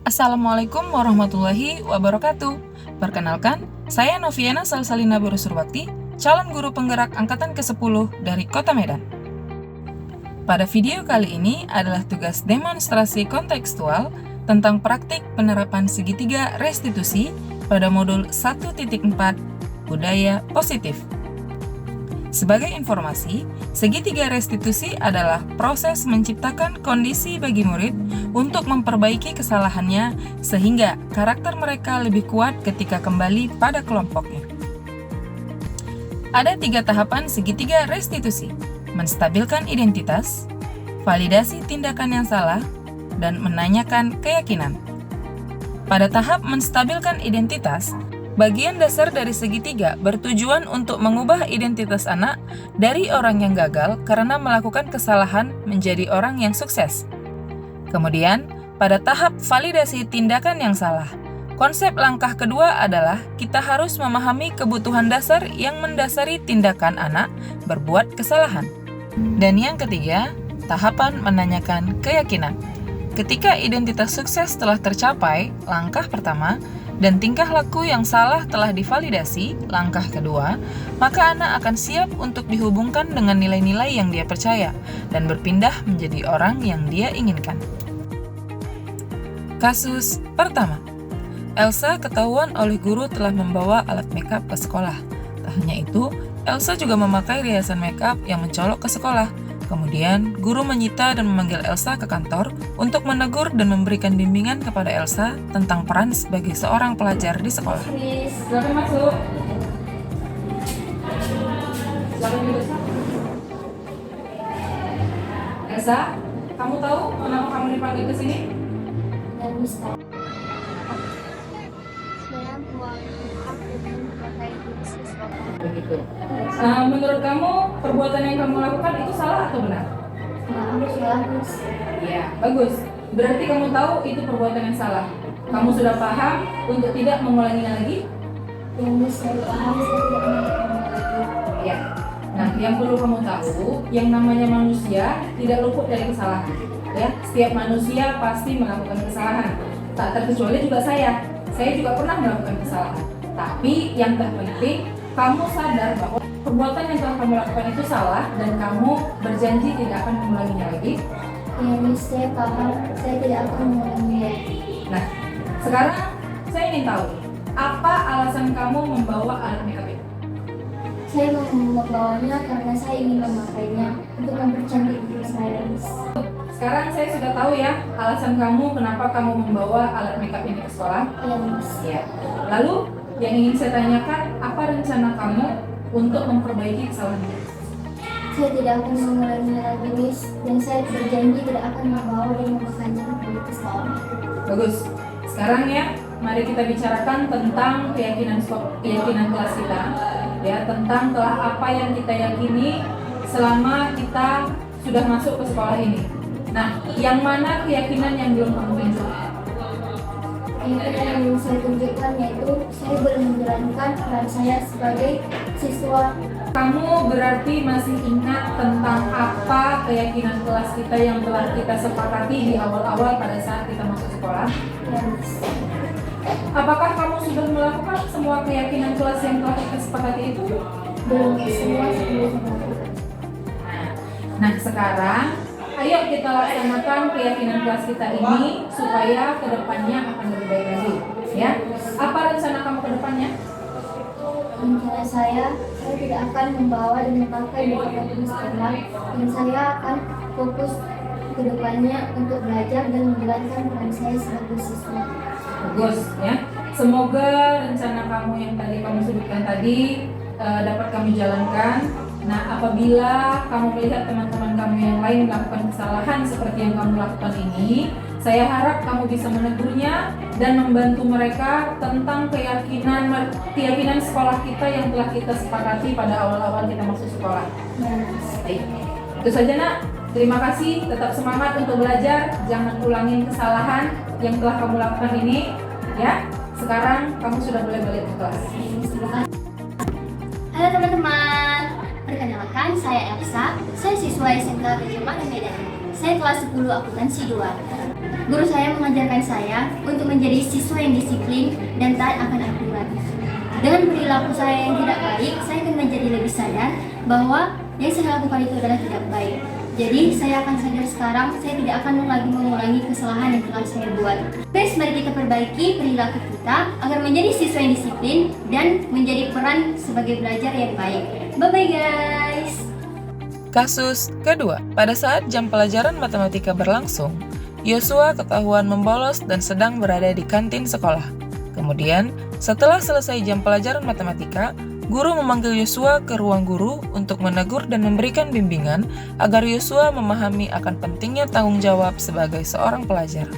Assalamualaikum warahmatullahi wabarakatuh. Perkenalkan, saya Noviana Salsalina Borusurbakti, calon guru penggerak angkatan ke-10 dari Kota Medan. Pada video kali ini adalah tugas demonstrasi kontekstual tentang praktik penerapan segitiga restitusi pada modul 1.4 Budaya Positif. Sebagai informasi, segitiga restitusi adalah proses menciptakan kondisi bagi murid untuk memperbaiki kesalahannya sehingga karakter mereka lebih kuat ketika kembali pada kelompoknya. Ada 3 tahapan segitiga restitusi: menstabilkan identitas, validasi tindakan yang salah, dan menanyakan keyakinan. Pada tahap menstabilkan identitas, bagian dasar dari segitiga bertujuan untuk mengubah identitas anak dari orang yang gagal karena melakukan kesalahan menjadi orang yang sukses. Kemudian, pada tahap validasi tindakan yang salah, konsep langkah kedua adalah kita harus memahami kebutuhan dasar yang mendasari tindakan anak berbuat kesalahan. Dan yang ketiga, tahapan menanyakan keyakinan. Ketika identitas sukses telah tercapai, langkah pertama, dan tingkah laku yang salah telah divalidasi, langkah kedua, maka anak akan siap untuk dihubungkan dengan nilai-nilai yang dia percaya dan berpindah menjadi orang yang dia inginkan. Kasus pertama, Elsa ketahuan oleh guru telah membawa alat makeup ke sekolah. Tak hanya itu, Elsa juga memakai riasan makeup yang mencolok ke sekolah. Kemudian, guru menyita dan memanggil Elsa ke kantor untuk menegur dan memberikan bimbingan kepada Elsa tentang peran sebagai seorang pelajar di sekolah. Silakan masuk. Silakan duduk. Elsa, kamu tahu kenapa kamu dipanggil ke sini? Dan bisa saya buang makeup dengan memakai siswa. Begitu. Menurut kamu perbuatan yang kamu lakukan itu salah atau benar? Bagus. Iya, bagus. Berarti kamu tahu itu perbuatan yang salah. Kamu sudah paham untuk tidak mengulanginya lagi? Yang saya paham saya tidak melakukan lagi. Iya. Nah, yang perlu kamu tahu, yang namanya manusia tidak luput dari kesalahan. Ya, setiap manusia pasti melakukan kesalahan. Tak terkecuali juga saya. Saya juga pernah melakukan kesalahan. Tapi yang terpenting, kamu sadar bahwa perbuatan yang telah kamu lakukan itu salah dan kamu berjanji tidak akan mengulanginya lagi. Yang saya paham saya tidak akan mengulanginya. Nah, sekarang saya ingin tahu, apa alasan kamu membawa alat makeup itu? Saya membawanya karena saya ingin memakainya untuk mempercantik diri saya. Sekarang saya sudah tahu ya alasan kamu kenapa kamu membawa alat makeup ini ke sekolah. Ya. Lalu yang ingin saya tanyakan, apa rencana kamu untuk memperbaiki kesalahan ini? Saya tidak akan mengulanginya lagi, Miss, dan saya berjanji tidak akan membawa dan memakainya kembali ke sekolah. Bagus. Sekarang ya, mari kita bicarakan tentang keyakinan kelas kita. Ya, tentang telah apa yang kita yakini selama kita sudah masuk ke sekolah ini. Nah, yang mana keyakinan yang belum kamu tunjukkan? Keyakinan yang saya tunjukkan yaitu saya belum menjalankan peran saya sebagai siswa. Kamu berarti masih ingat tentang apa keyakinan kelas kita yang telah kita sepakati di awal-awal pada saat kita masuk sekolah? Apakah kamu sudah melakukan semua keyakinan kelas yang telah kita sepakati itu? Belum semua sebelum melakukan. Nah, sekarang ayo kita laksanakan keyakinan kelas kita ini supaya kedepannya akan lebih baik lagi. Ya, apa rencana kamu ke depannya? Rencana saya tidak akan membawa dan memakai makeup di sekolah, dan saya akan fokus ke depannya untuk belajar dan menjalankan peran saya sebagai siswa. Bagus ya. Semoga rencana kamu yang tadi kamu sebutkan tadi dapat kami jalankan. Nah, apabila kamu melihat teman-teman kamu yang lain melakukan kesalahan seperti yang kamu lakukan ini, saya harap kamu bisa menegurnya dan membantu mereka tentang keyakinan sekolah kita yang telah kita sepakati pada awal-awal kita masuk sekolah. Baik. Itu saja, Nak. Terima kasih, tetap semangat untuk belajar, jangan ulangin kesalahan yang telah kamu lakukan ini. Ya, sekarang kamu sudah boleh balik ke kelas. Halo teman-teman, perkenalkan saya Elsa, saya siswa SMK Kejuruan Medan. Saya kelas 10 akuntansi 2. Guru saya mengajarkan saya untuk menjadi siswa yang disiplin dan taat akan aturan. Dengan perilaku saya yang tidak baik, saya akan menjadi lebih sadar bahwa yang saya lakukan itu adalah tidak baik. Jadi saya akan sadar sekarang, saya tidak akan lagi mengulangi kesalahan yang telah saya buat. Guys, mari kita perbaiki perilaku kita agar menjadi siswa yang disiplin dan menjadi peran sebagai belajar yang baik. Bye-bye guys! Kasus kedua, pada saat jam pelajaran matematika berlangsung, Yosua ketahuan membolos dan sedang berada di kantin sekolah. Kemudian, setelah selesai jam pelajaran matematika, guru memanggil Yosua ke ruang guru untuk menegur dan memberikan bimbingan agar Yosua memahami akan pentingnya tanggung jawab sebagai seorang pelajar.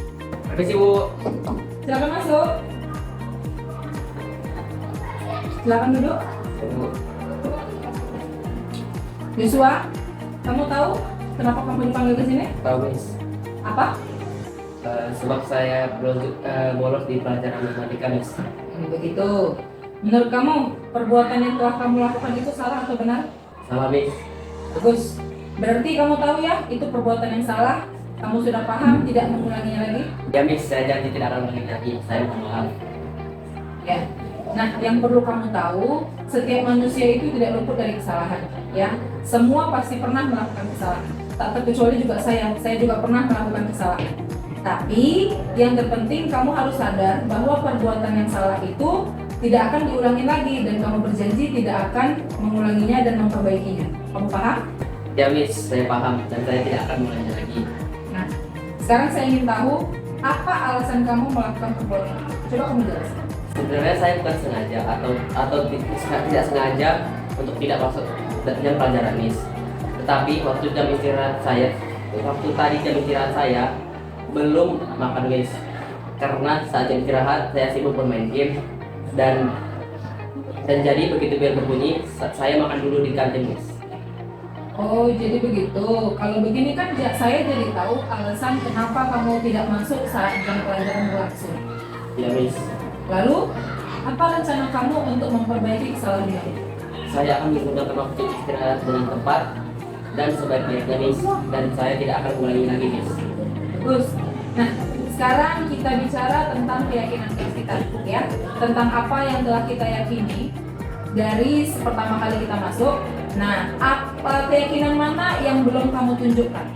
Permisi, Bu. Silakan masuk. Silakan duduk. Yosua, kamu tahu kenapa kamu dipanggil ke sini? Tahu, Miss. Apa? Sebab saya bolos di pelajaran matematika, Miss. Begitu. Menurut kamu, perbuatan yang telah kamu lakukan itu salah atau benar? Salah, Miss. Bagus. Berarti kamu tahu ya, itu perbuatan yang salah. Kamu sudah paham, tidak mengulanginya lagi? Ya, Miss. Saya janji tidak akan mengulangi lagi. Saya mohon maaf. Ya. Nah, yang perlu kamu tahu, setiap manusia itu tidak luput dari kesalahan. Ya, semua pasti pernah melakukan kesalahan. Tak terkecuali juga saya juga pernah melakukan kesalahan. Tapi yang terpenting kamu harus sadar bahwa perbuatan yang salah itu tidak akan diulangi lagi dan kamu berjanji tidak akan mengulanginya dan memperbaikinya. Kamu paham? Ya, Miss. Saya paham dan saya tidak akan mengulangi lagi. Nah, sekarang saya ingin tahu apa alasan kamu melakukan perbuatan itu. Coba kamu jelaskan. Sebenarnya saya bukan sengaja atau tidak sengaja untuk tidak masuk jam pelajaran, Miss. Tetapi waktu jam istirahat saya belum makan, Miss. Karena saat jam istirahat saya sibuk bermain game dan jadi begitu bel berbunyi saya makan dulu di kantin, Miss. Oh, jadi begitu. Kalau begini kan saya jadi tahu alasan kenapa kamu tidak masuk saat jam pelajaran berlangsung. Ya, Miss. Lalu, apa rencana kamu untuk memperbaiki kesalahan ini? Saya akan menggunakan waktu istirahat dengan tepat dan sebaik-baiknya, Miss. Dan saya tidak akan mengulangi lagi, Miss. Bagus. Nah, sekarang kita bicara tentang keyakinan kita, ya. Tentang apa yang telah kita yakini dari pertama kali kita masuk. Nah, apa keyakinan mana yang belum kamu tunjukkan?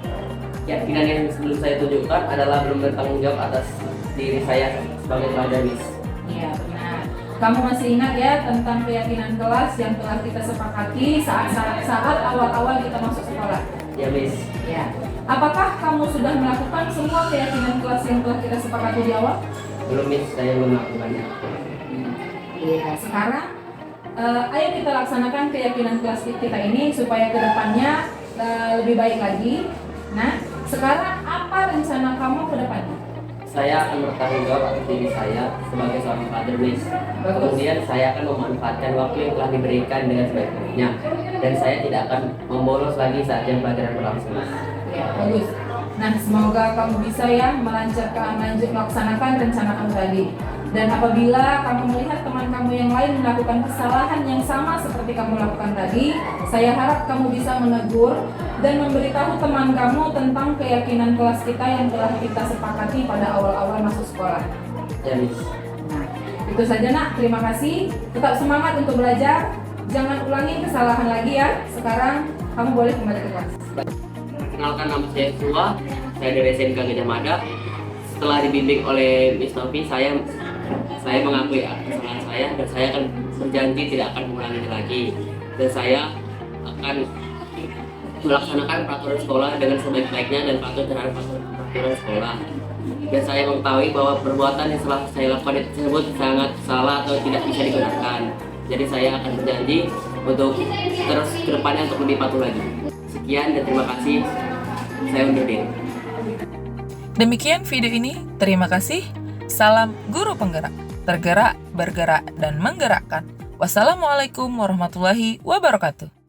Keyakinan yang sebelum saya tunjukkan adalah belum bertanggung jawab atas diri saya sebagai pelajar, Miss. Iya, benar. Kamu masih ingat ya tentang keyakinan kelas yang telah kita sepakati saat awal-awal kita masuk sekolah? Ya, Miss. Ya. Apakah kamu sudah melakukan semua keyakinan kelas yang telah kita sepakati di awal? Belum, Miss. Saya belum melakukannya. Iya. Sekarang, ayo kita laksanakan keyakinan kelas kita ini supaya kedepannya lebih baik lagi. Nah, sekarang apa rencana kamu ke depannya? Saya akan bertanggung jawab atas diri saya sebagai seorang pelajar, Miss. Kemudian saya akan memanfaatkan waktu yang telah diberikan dengan sebaik-baiknya dan saya tidak akan membolos lagi saat jam pelajaran berlangsung. Ya, bagus. Nah, semoga kamu bisa ya melaksanakan rencana kamu tadi. Dan apabila kamu melihat teman kamu yang lain melakukan kesalahan yang sama seperti kamu lakukan tadi, saya harap kamu bisa menegur dan memberitahu teman kamu tentang keyakinan kelas kita yang telah kita sepakati pada awal-awal masuk sekolah. Ya, Miss. Nah, itu saja nak. Terima kasih. Tetap semangat untuk belajar. Jangan ulangi kesalahan lagi ya. Sekarang kamu boleh kembali ke kelas. Perkenalkan, nama saya Yosua. Saya dari SMK Gajah Mada. Setelah dibimbing oleh Miss Novi, saya mengakui kesalahan saya dan saya akan berjanji tidak akan mengulanginya lagi. Dan saya akan melaksanakan peraturan sekolah dengan sebaik-baiknya dan patuh terhadap peraturan sekolah. Dan saya mengetahui bahwa perbuatan yang telah saya lakukan tersebut sangat salah atau tidak bisa digunakan. Jadi saya akan berjanji untuk terus ke depannya untuk lebih patuh lagi. Sekian dan terima kasih. Saya undur diri. Demikian video ini, terima kasih. Salam guru penggerak, tergerak, bergerak, dan menggerakkan. Wassalamualaikum warahmatullahi wabarakatuh.